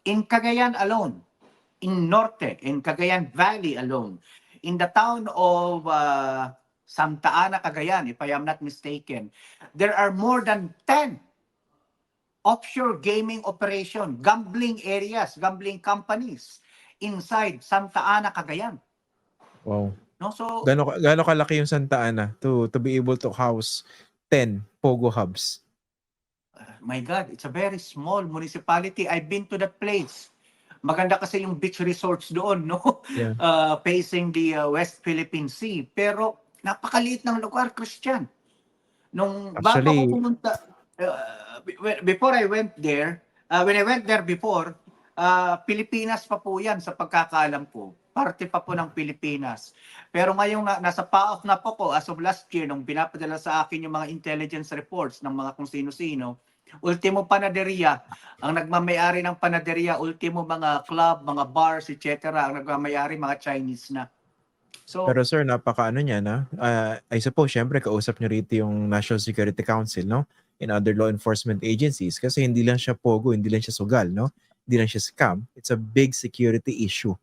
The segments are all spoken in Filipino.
In Cagayan alone, in Norte, in Cagayan Valley alone, in the town of Santa Ana, Cagayan, if I am not mistaken, there are more than 10 offshore gaming operation, gambling areas, gambling companies inside Santa Ana, Cagayan. Wow. No, so Gaano kalaki yung Santa Ana to be able to house 10 Pogo hubs? my God, it's a very small municipality. I've been to that place. Maganda kasi yung beach resorts doon, no? Yeah. Facing the West Philippine Sea. Pero napakaliit ng lugar, Christian. Nung bago ako Actually, pumunta, before I went there, when I went there before, Pilipinas pa po yan sa pagkakaalam ko. Parte pa po ng Pilipinas. Pero ngayong nasa PAOK na po ko as of last year, nung pinapadala sa akin yung mga intelligence reports ng mga kung sino-sino, Ultimo Panaderia, ang nagmamayari ng panaderia, ultimo mga club, mga bars, etc. Ang nagmamayari mga Chinese na. So, pero sir, napakaano niya na. I suppose, syempre, kausap niyo rito yung National Security Council, no? And other law enforcement agencies. Kasi hindi lang siya pogo, hindi lang siya sugal, no? Hindi lang siya scam. It's a big security issue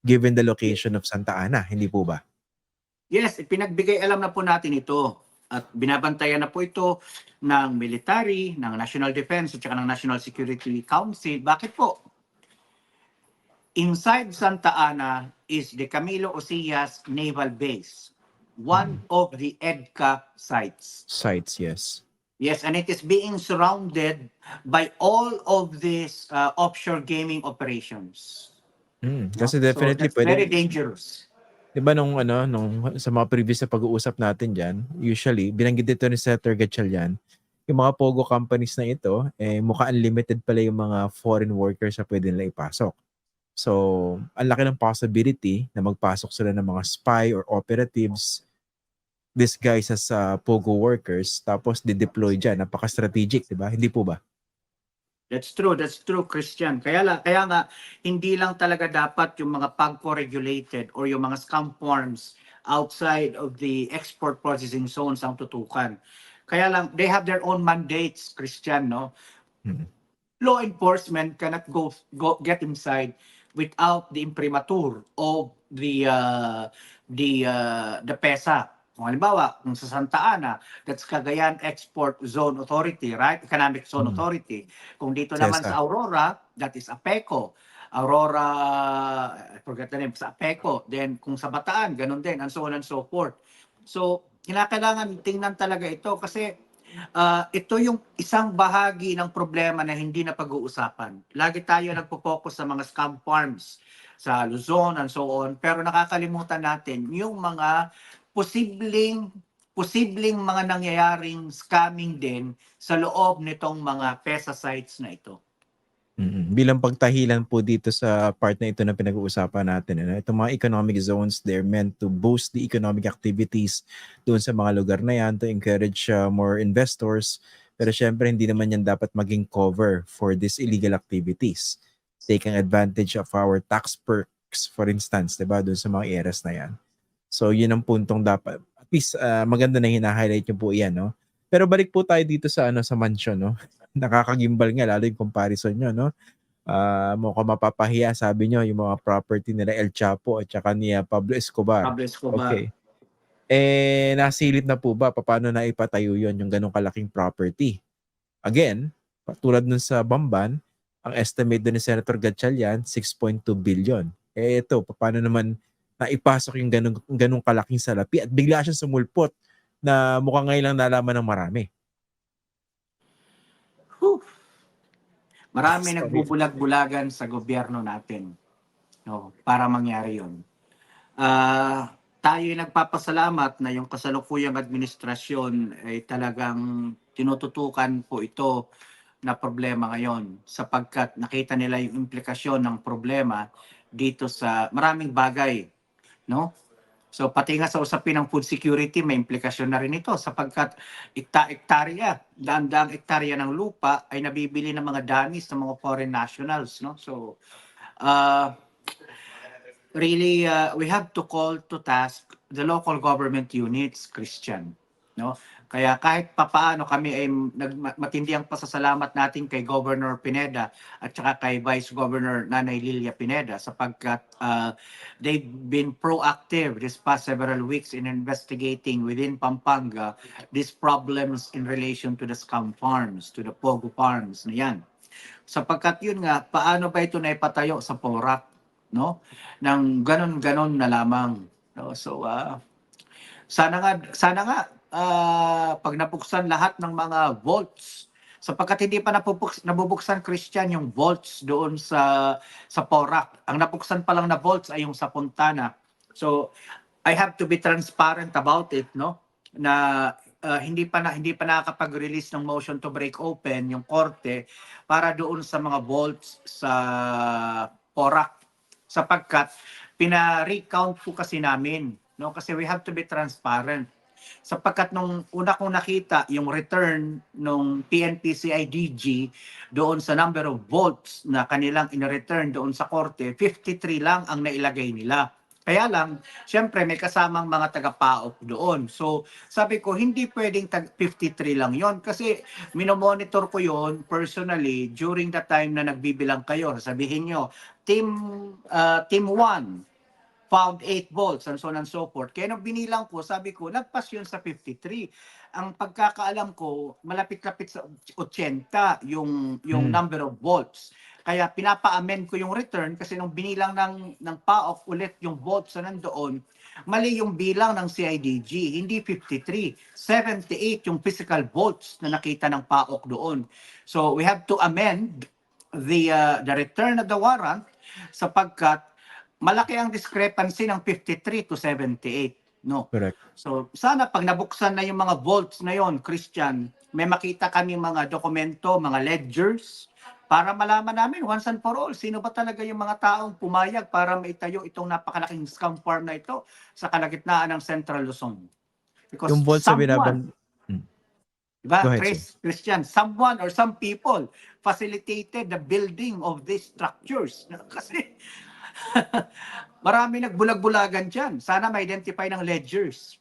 given the location of Santa Ana, hindi po ba? yes, ipinagbigay alam na po natin ito. At binabantayan na po ito ng military, ng National Defense at saka ng National Security Council. Bakit po? Inside Santa Ana is the Camilo Osias Naval Base, one of the EDCA sites. Sites, yes. Yes, and it is being surrounded by all of these offshore gaming operations. No? Kasi So definitely that's very pwedeng, dangerous. 'di ba nung sa mga previous na pag-uusap natin diyan, usually binanggit dito ni Senator Gatchalian, yung mga pogo companies na ito, mukha unlimited pala yung mga foreign workers na pwede nila ipasok. So, ang laki ng possibility na magpasok sila ng mga spy or operatives disguised as pogo workers tapos de-deploy diyan. Napaka-strategic, 'di ba? Hindi po ba? That's true, Christian. Kaya nga, hindi lang talaga dapat yung mga PAGCO-regulated or yung mga scam farms outside of the export processing zones ang tutukan. Kaya lang, they have their own mandates, Christian, no? Mm. Law enforcement cannot go get inside without the imprimatur of the PESA. Kung halimbawa, kung sa Santa Ana, that's Cagayan Export Zone Authority, right? Economic Zone Mm. Authority. Kung dito naman CESA. sa Aurora, that is APECO. Aurora, I forgot the name, sa APECO. Then kung sa Bataan, ganun din, and so on and so forth. So, kinakailangan tingnan talaga ito kasi ito yung isang bahagi ng problema na hindi na pag-uusapan. Lagi tayo nagpo-focus sa mga scam farms sa Luzon and so on, pero nakakalimutan natin yung mga posibleng mga nangyayaring scamming din sa loob nitong mga PESA sites na ito. Bilang pagtahilan po dito sa part na ito na pinag-uusapan natin, ano, itong mga economic zones, they're meant to boost the economic activities doon sa mga lugar na yan, to encourage more investors. Pero syempre, hindi naman yan dapat maging cover for these illegal activities. Taking advantage of our tax perks, for instance, diba, doon sa mga areas na yan. So, yun ang puntong dapat. At least, maganda na hina-highlight nyo po yan, no? Pero balik po tayo dito sa sa mansion, no? Nakakagimbal nga lalo yung comparison nyo, no? Mukhang mapapahiya, sabi nyo, yung mga property nila El Chapo at saka ni Pablo Escobar. Pablo Escobar. Okay. Nasilip na po ba paano na ipatayo yon yung ganong kalaking property? Again, tulad nun sa Bamban, ang estimate doon ni Senator Gatchalian, 6.2 billion. Ito, paano naman naipasok yung ganong kalaking salapi at bigla siyang sumulpot na mukhang ngayon lang nalaman ng marami. Whew. Marami Sorry. nagbubulag-bulagan sa gobyerno natin, no, para mangyari yun. Tayo ay nagpapasalamat na yung kasalukuyang administrasyon ay talagang tinututukan po ito na problema ngayon sapagkat nakita nila yung implikasyon ng problema dito sa maraming bagay, no? So pati nga sa usapin ng food security may implikasyon na rin ito sapagkat ektarya, daan-daang ektarya ng lupa ay nabibili ng mga danis ng mga foreign nationals, no? So really we have to call to task the local government units, Christian, no? Kaya kahit papaano kami ay matindi ang pasasalamat natin kay Governor Pineda at saka kay Vice Governor Nanay Lilia Pineda sapagkat they've been proactive this past several weeks in investigating within Pampanga these problems in relation to the scam farms, to the Pogo farms na yan. Sapagkat yun nga, paano ba ito naipatayo sa Porac, no? Nang ganon-ganon na lamang. No? So, sana nga pag nabuksan lahat ng mga vaults, sapagkat hindi pa nabubuksan, Christian, yung vaults doon sa Porac. Ang nabuksan pa lang na vaults ay yung sa Puntana. So I have to be transparent about it, no? Na hindi pa nakakapag-release ng motion to break open yung korte para doon sa mga vaults sa Porac, sapagkat pina-recount po kasi namin, no? Kasi we have to be transparent. Sapagkat nung una kong nakita yung return nung PNP-CIDG doon sa number of votes na kanilang in-return doon sa korte, 53 lang ang nailagay nila. Kaya lang, syempre may kasamang mga taga-PAOK doon. So sabi ko, hindi pwedeng 53 lang yon kasi minomonitor ko yon personally during the time na nagbibilang kayo. Sabihin nyo, team 1, found 8 volts and so on and so forth. Kaya nung binilang ko, sabi ko, nagpas yun sa 53. Ang pagkakaalam ko, malapit-lapit sa 80 yung number of volts. Kaya pinapa-amend ko yung return kasi nung binilang ng PAOK ulit yung volts na nandoon, mali yung bilang ng CIDG, hindi 53. 78 yung physical volts na nakita ng PAOK doon. So we have to amend the return of the warrant sapagkat malaki ang discrepancy ng 53 to 78, no? Correct. So, sana pag nabuksan na yung mga vaults na yon, Christian, may makita kami mga dokumento, mga ledgers, para malaman namin once and for all, sino ba talaga yung mga taong pumayag para maitayo itong napakalaking scam farm na ito sa kalagitnaan ng Central Luzon. Because Yung vault sa someone, diba, Go ahead, sir. Christian, someone or some people facilitated the building of these structures. Kasi marami nagbulag-bulagan dyan. Sana ma-identify ng ledgers.